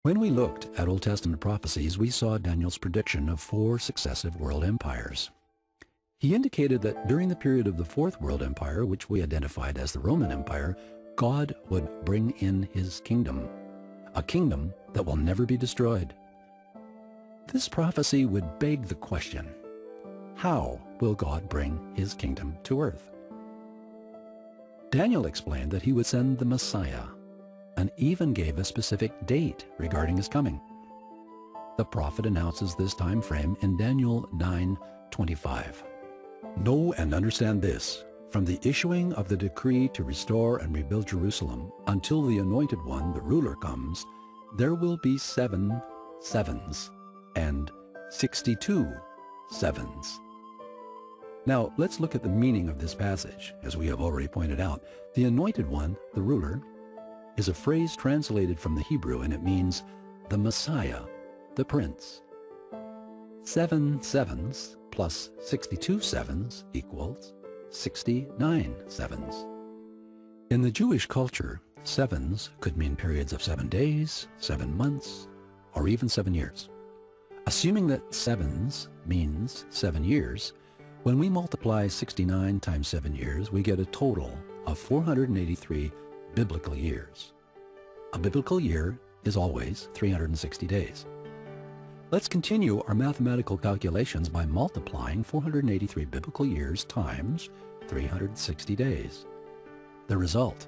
When we looked at Old Testament prophecies, we saw Daniel's prediction of 4 successive world empires. He indicated that during the period of the 4th world empire, which we identified as the Roman Empire, God would bring in his kingdom, a kingdom that will never be destroyed. This prophecy would beg the question, how will God bring his kingdom to earth? Daniel explained that he would send the Messiah, and even gave a specific date regarding his coming. The prophet announces this time frame in Daniel 9:25. Know and understand this, from the issuing of the decree to restore and rebuild Jerusalem until the Anointed One, the ruler, comes, there will be 7 sevens and 62 sevens. Now, let's look at the meaning of this passage. As we have already pointed out, the Anointed One, the ruler, is a phrase translated from the Hebrew, and it means the Messiah, the Prince. 7 sevens plus 62 sevens equals 69 sevens. In the Jewish culture, sevens could mean periods of 7 days, 7 months, or even 7 years. Assuming that sevens means 7 years, when we multiply 69 times 7 years, we get a total of 483 biblical years. A biblical year is always 360 days. Let's continue our mathematical calculations by multiplying 483 biblical years times 360 days. The result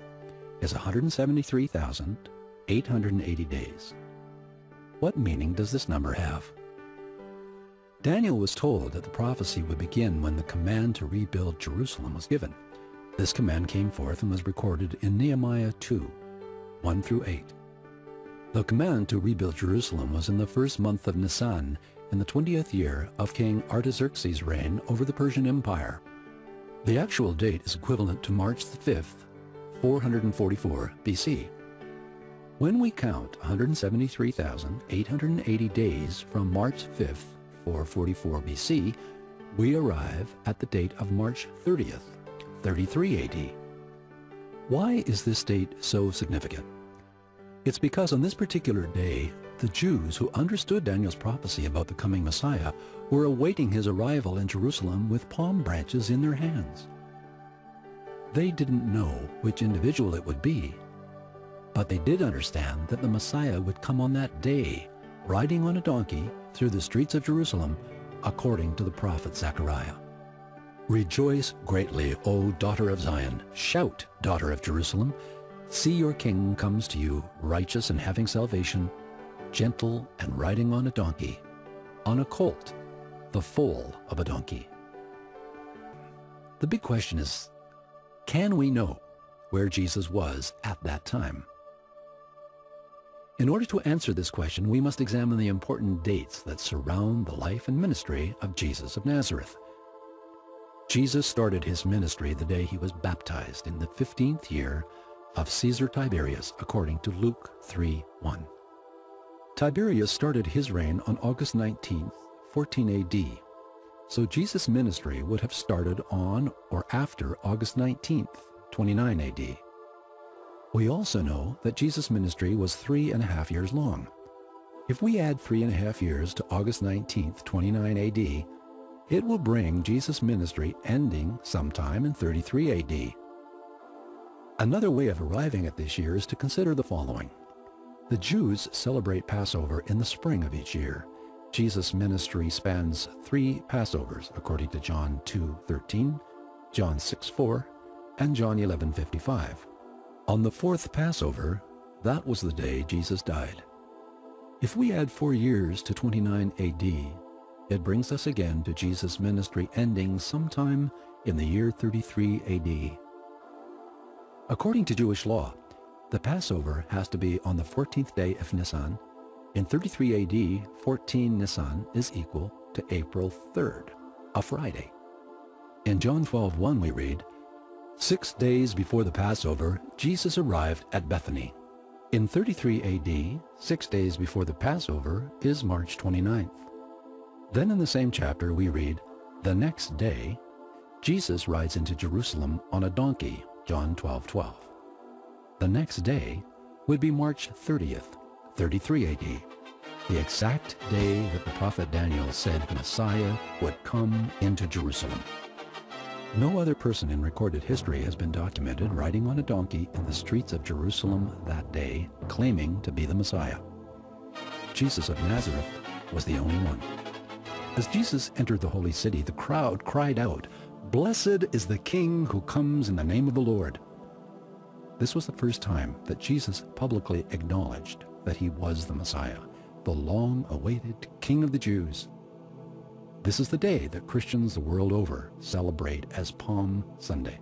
is 173,880 days. What meaning does this number have? Daniel was told that the prophecy would begin when the command to rebuild Jerusalem was given. This command came forth and was recorded in Nehemiah 2:1-8. The command to rebuild Jerusalem was in the 1st month of Nisan, in the 20th year of King Artaxerxes' reign over the Persian Empire. The actual date is equivalent to March the 5th, 444 BC. When we count 173,880 days from March 5th, 444 BC, we arrive at the date of March 30th, 33 AD. Why is this date so significant? It's because on this particular day, the Jews who understood Daniel's prophecy about the coming Messiah were awaiting his arrival in Jerusalem with palm branches in their hands. They didn't know which individual it would be, but they did understand that the Messiah would come on that day, riding on a donkey through the streets of Jerusalem, according to the prophet Zechariah. Rejoice greatly, O daughter of Zion. Shout, daughter of Jerusalem. See, your king comes to you, righteous and having salvation, gentle and riding on a donkey, on a colt, the foal of a donkey. The big question is, can we know where Jesus was at that time? In order to answer this question, we must examine the important dates that surround the life and ministry of Jesus of Nazareth. Jesus started his ministry the day he was baptized in the 15th year of Caesar Tiberius, according to Luke 3:1. Tiberius started his reign on August 19th, 14 AD, so Jesus' ministry would have started on or after August 19th, 29 AD. We also know that Jesus' ministry was 3.5 years long. If we add 3.5 years to August 19th, 29 AD, it will bring Jesus' ministry ending sometime in 33 AD. Another way of arriving at this year is to consider the following. The Jews celebrate Passover in the spring of each year. Jesus' ministry spans 3 Passovers, according to John 2:13, John 6:4, and John 11:55. On the 4th Passover, that was the day Jesus died. If we add 4 years to 29 AD, it brings us again to Jesus' ministry ending sometime in the year 33 AD. According to Jewish law, the Passover has to be on the 14th day of Nisan. In 33 AD, 14 Nisan is equal to April 3rd, a Friday. In John 12:1 we read, 6 days before the Passover, Jesus arrived at Bethany. In 33 AD, 6 days before the Passover is March 29th. Then in the same chapter we read, the next day, Jesus rides into Jerusalem on a donkey, John 12:12. The next day would be March 30th, 33 AD, the exact day that the prophet Daniel said Messiah would come into Jerusalem. No other person in recorded history has been documented riding on a donkey in the streets of Jerusalem that day, claiming to be the Messiah. Jesus of Nazareth was the only one. As Jesus entered the holy city, the crowd cried out, "Blessed is the King who comes in the name of the Lord." This was the first time that Jesus publicly acknowledged that he was the Messiah, the long-awaited King of the Jews. This is the day that Christians the world over celebrate as Palm Sunday.